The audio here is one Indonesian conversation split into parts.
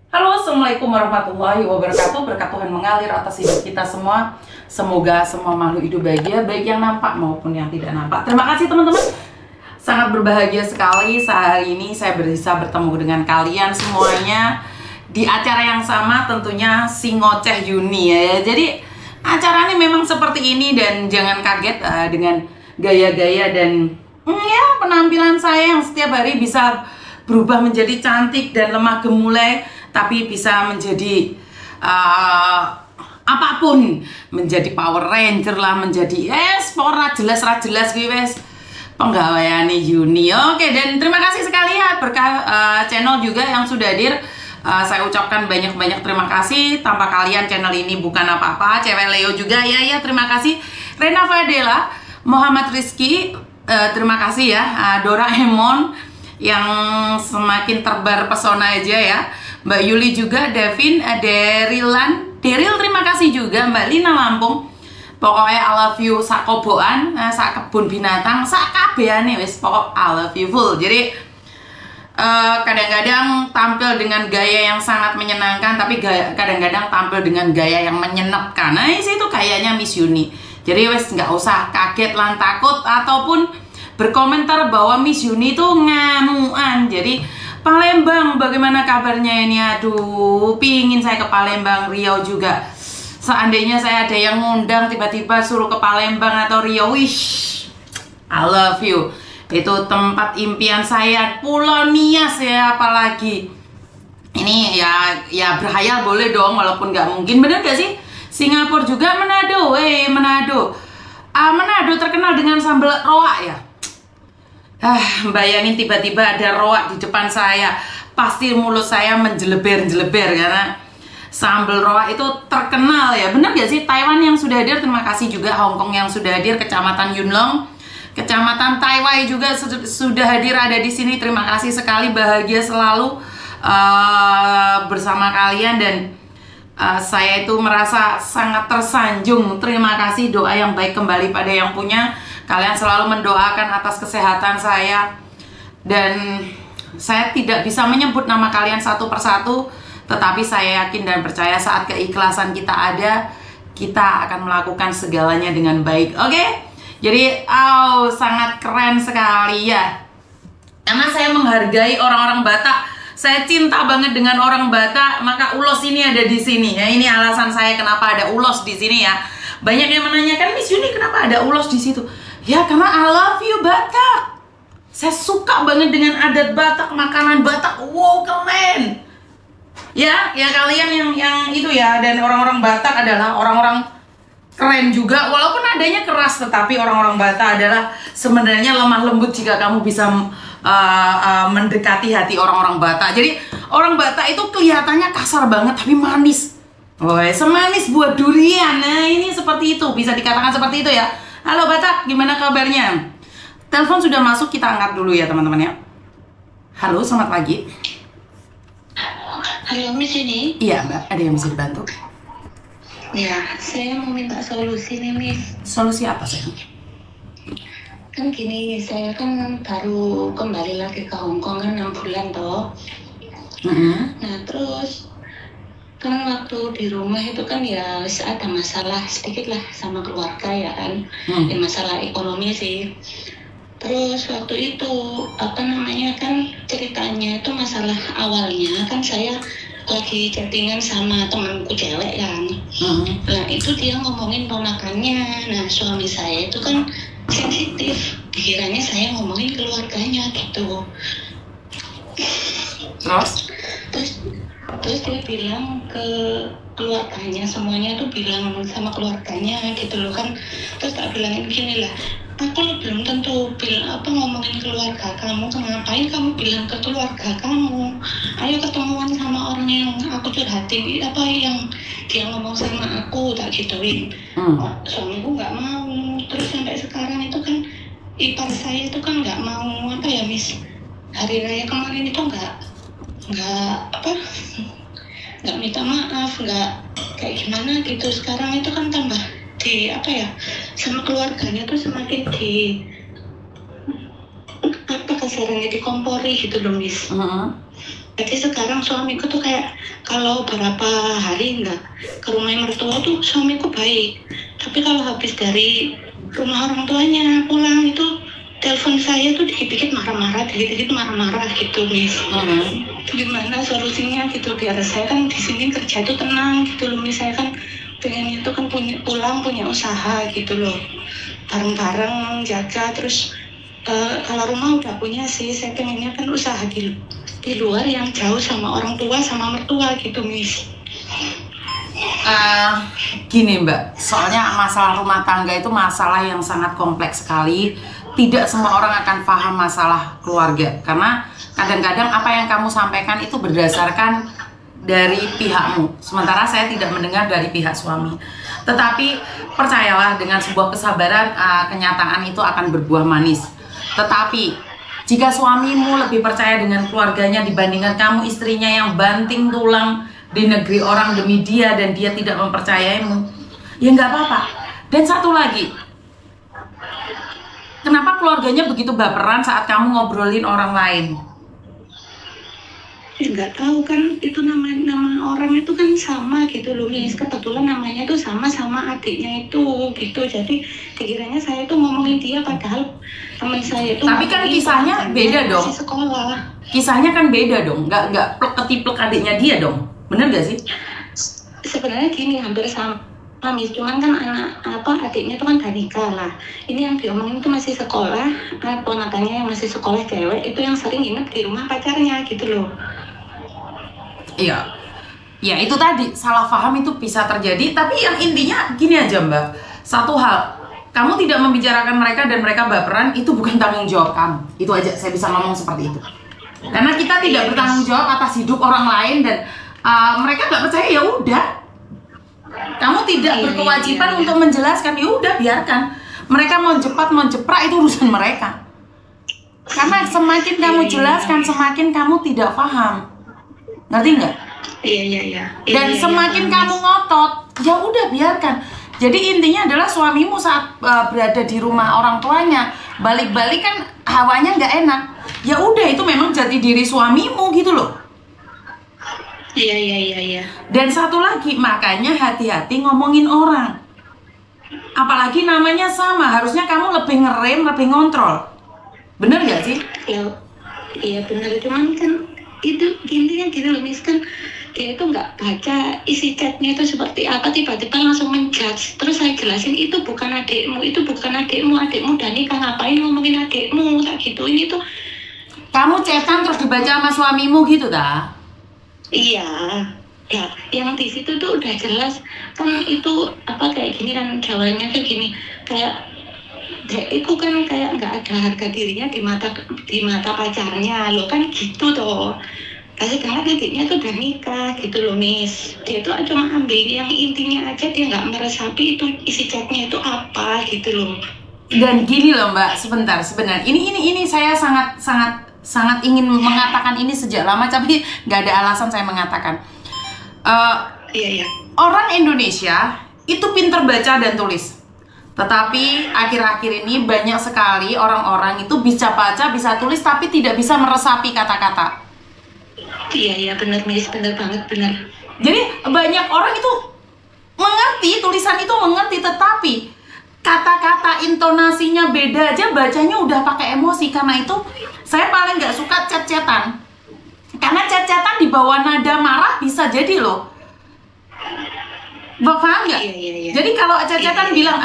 Halo, Assalamualaikum warahmatullahi wabarakatuh. Berkat Tuhan mengalir atas hidup kita semua. Semoga semua makhluk hidup bahagia, baik yang nampak maupun yang tidak nampak. Terima kasih teman-teman. Sangat berbahagia sekali hari ini saya bisa bertemu dengan kalian semuanya di acara yang sama, tentunya si Ngoceh Yuni ya. Jadi acara ini memang seperti ini dan jangan kaget dengan gaya-gaya dan ya penampilan saya yang setiap hari bisa berubah menjadi cantik dan lemah gemulai, tapi bisa menjadi apapun, menjadi Power Ranger lah, menjadi pokoknya jelas wes penggawaian Yuni. Oke, dan terima kasih sekali ya berkat channel juga yang sudah hadir. Saya ucapkan banyak-banyak terima kasih. Tanpa kalian channel ini bukan apa-apa. Cewek Leo juga ya terima kasih. Rena Fadela, Muhammad Rizky, terima kasih ya. Doraemon yang semakin terbar pesona aja ya. Mbak Yuli juga, Devin, Deril terima kasih juga. Mbak Lina Lampung, pokoknya I love you sak koboan, sak kebun binatang, sak kabehane wis pokok I love you full. Jadi kadang-kadang tampil dengan gaya yang sangat menyenangkan, tapi kadang-kadang tampil dengan gaya yang menyenapkan. Nah itu kayaknya Miss Yuni. Jadi wes nggak usah kaget lan takut ataupun berkomentar bahwa Miss Yuni itu ngamuan. Jadi Palembang bagaimana kabarnya ini? Aduh, pingin saya ke Palembang, Riau juga. Seandainya saya ada yang ngundang tiba-tiba suruh ke Palembang atau Riau, wish, I love you. Itu tempat impian saya, Pulau Nias ya, apalagi. Ini ya berhayal boleh dong, walaupun nggak mungkin, bener gak sih? Singapura juga, Manado, Manado. Manado terkenal dengan sambal roa ya. Bayangin tiba-tiba ada roa di depan saya, pasti mulut saya menjeleber-jeleber karena sambal roa itu terkenal ya, bener gak sih? Taiwan yang sudah hadir, terima kasih juga. Hong Kong yang sudah hadir, Kecamatan Yunlong, Kecamatan Taiwai juga sudah hadir ada di sini. Terima kasih sekali, bahagia selalu bersama kalian dan saya itu merasa sangat tersanjung. Terima kasih, doa yang baik kembali pada yang punya. Kalian selalu mendoakan atas kesehatan saya dan saya tidak bisa menyebut nama kalian satu persatu, tetapi saya yakin dan percaya saat keikhlasan kita ada, kita akan melakukan segalanya dengan baik. Oke? Jadi, sangat keren sekali ya. Karena saya menghargai orang-orang Batak, saya cinta banget dengan orang Batak, maka ulos ini ada di sini ya. Ini alasan saya kenapa ada ulos di sini ya. Banyak yang menanyakan, Miss Yuni kenapa ada ulos di situ? Ya karena I love you Batak. Saya suka banget dengan adat Batak, makanan Batak. Wow, keren. Ya kalian yang itu ya, dan orang-orang Batak adalah orang-orang keren juga, walaupun adanya keras, tetapi orang-orang Batak adalah sebenarnya lemah lembut jika kamu bisa mendekati hati orang-orang Batak. Jadi orang Batak itu kelihatannya kasar banget tapi manis. Woi, semanis buah durian. Nah ini seperti itu, bisa dikatakan seperti itu ya. Halo Batak, gimana kabarnya? Telepon sudah masuk, kita angkat dulu ya teman-teman ya. Halo, selamat pagi. Halo Miss Yuni. Iya Mbak, ada yang bisa dibantu? Ya, saya mau minta solusi nih Miss. Solusi apa sayang? Kan gini, saya kan baru kembali lagi ke Hong Kong kan 6 bulan toh. Nah terus kan waktu di rumah itu kan ya ada masalah sedikit lah sama keluarga ya kan. Ya, masalah ekonomi sih. Terus waktu itu apa namanya kan ceritanya itu masalah awalnya kan saya lagi chattingan sama temanku cewek kan. Nah itu dia ngomongin ponakannya. Nah suami saya itu kan sensitif, dikiranya saya ngomongin keluarganya gitu. Terus dia bilang ke keluarganya, semuanya tuh bilang sama keluarganya gitu loh kan. Terus tak bilangin gini lah, aku belum tentu ngomongin keluarga kamu, ngapain kamu bilang ke keluarga kamu? Ayo ketemuan sama orang yang aku curhatin, yang dia ngomong sama aku, tak gituin. Suamiku nggak mau. Terus sampai sekarang itu kan ipar saya itu kan nggak mau Miss, hari raya kemarin itu nggak minta maaf, nggak kayak gimana gitu. Sekarang itu kan tambah di sama keluarganya tuh semakin kasarannya dikompori gitu loh Miss. Jadi sekarang suamiku tuh kayak kalau beberapa hari nggak ke rumah mertua tuh suamiku baik. Tapi kalau habis dari rumah orang tuanya pulang itu telepon saya tuh dikit-dikit marah-marah, dikit-dikit marah-marah gitu, Miss. Gimana solusinya gitu biar saya kan di sini kerja tuh tenang gitu loh, Miss. Saya kan pengennya tuh kan pulang punya usaha gitu loh. Bareng-bareng jaga terus kalau rumah udah punya sih, saya pengennya kan usaha di luar yang jauh sama orang tua sama mertua gitu, Miss. Gini Mbak, soalnya masalah rumah tangga itu masalah yang sangat kompleks sekali. Tidak semua orang akan paham masalah keluarga, karena kadang-kadang apa yang kamu sampaikan itu berdasarkan dari pihakmu, sementara saya tidak mendengar dari pihak suami. Tetapi percayalah, dengan sebuah kesabaran kenyataan itu akan berbuah manis. Tetapi jika suamimu lebih percaya dengan keluarganya dibandingkan kamu istrinya yang banting tulang di negeri orang demi dia dan dia tidak mempercayaimu, ya nggak apa-apa. Dan satu lagi, kenapa keluarganya begitu baperan saat kamu ngobrolin orang lain? Ya nggak tahu kan, itu nama orang itu kan sama gitu loh, Miss. Kebetulan namanya itu sama adiknya itu gitu. Jadi dikiranya saya itu ngomongin dia padahal teman saya itu. Tapi kan kisahnya beda dong. Masih sekolah. Kisahnya kan beda dong. Nggak plek ketiplek adiknya dia dong. Bener gak sih? Sebenarnya gini, hampir sama, Miss. Cuman kan adiknya itu kan gak nikah lah. Ini yang diomongin itu masih sekolah. Ponakannya yang masih sekolah cewek itu yang sering nginep di rumah pacarnya gitu loh. Iya, ya itu tadi, salah paham itu bisa terjadi. Tapi yang intinya gini aja Mbak, satu hal, kamu tidak membicarakan mereka dan mereka baperan, itu bukan tanggung jawab kamu. Itu aja saya bisa ngomong seperti itu. Karena kita tidak bertanggung jawab atas hidup orang lain dan mereka nggak percaya, ya udah. Kamu tidak berkewajiban untuk menjelaskan, ya udah biarkan. Mereka mau jepat mau jeprak itu urusan mereka. Karena semakin kamu jelaskan, semakin kamu tidak paham. Ngerti nggak? Iya. Dan semakin kamu ngotot, ya udah biarkan. Jadi intinya adalah suamimu saat berada di rumah orang tuanya, balik-balik kan hawanya nggak enak. Ya udah, itu memang jati diri suamimu gitu loh. Iya. Dan satu lagi, makanya hati-hati ngomongin orang. Apalagi namanya sama, harusnya kamu lebih ngerem, lebih ngontrol. Bener nggak sih? Iya bener, cuman kan itu intinya gini loh, Miss, kan dia itu nggak baca isi chatnya itu seperti apa, tiba-tiba langsung menjudge. Terus saya jelasin, itu bukan adikmu, adikmu udah nikah, ngapain ngomongin adikmu, tak gitu. Ini tuh kamu chatan terus dibaca sama suamimu gitu dah? Iya, ya, yang di situ tuh udah jelas kan itu kayak gini kan, jawabannya kayak gini, kayak itu kan kayak nggak ada harga dirinya di mata pacarnya lo kan gitu toh. Kasih karena adiknya tuh udah nikah gitu loh, Miss. Dia tuh cuma ambil yang intinya aja, dia nggak meresapi itu isi chatnya itu apa gitu loh. Dan gini loh Mbak, sebentar. Ini saya sangat ingin mengatakan ini sejak lama, tapi nggak ada alasan saya mengatakan. Iya. Orang Indonesia itu pinter baca dan tulis. Tetapi akhir-akhir ini banyak sekali orang-orang itu bisa baca, bisa tulis, tapi tidak bisa meresapi kata-kata. Iya, benar, Miss, benar banget, benar. Jadi banyak orang itu mengerti, tulisan itu mengerti, tetapi kata-kata intonasinya beda aja, bacanya udah pakai emosi. Karena itu saya paling nggak suka chat-chatan. Karena chat-chatan di bawah nada marah bisa jadi loh. Paham nggak? Iya. Jadi kalau chat-chatan bilang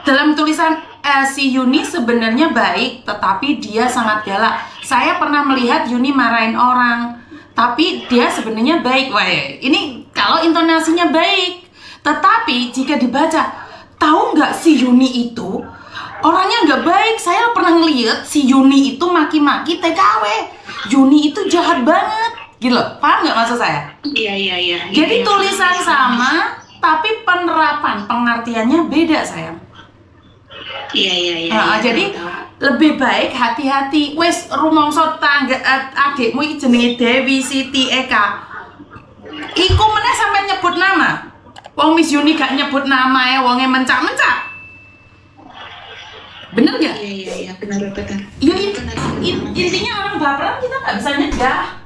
dalam tulisan si Yuni sebenarnya baik, tetapi dia sangat galak. Saya pernah melihat Yuni marahin orang, tapi dia sebenarnya baik. Wah, ini kalau intonasinya baik. Tetapi jika dibaca, tahu nggak si Yuni itu orangnya nggak baik. Saya pernah ngeliat si Yuni itu maki-maki TKW. Yuni itu jahat banget, gitu loh. Paham nggak maksud saya? Iya. Jadi tulisan sama, tapi penerapan pengertiannya beda, sayang. Iya. Jadi lebih baik hati-hati. Wes rumangsa tangga adikmu iki jenenge Dewi Siti Eka. Iku meneh sampai nyebut nama. Wong Miss Yuni gak nyebut nama ya, wonge mencak-mencak. Bener nggak? Iya benar. Ya intinya orang baperan kita nggak bisa nyegah.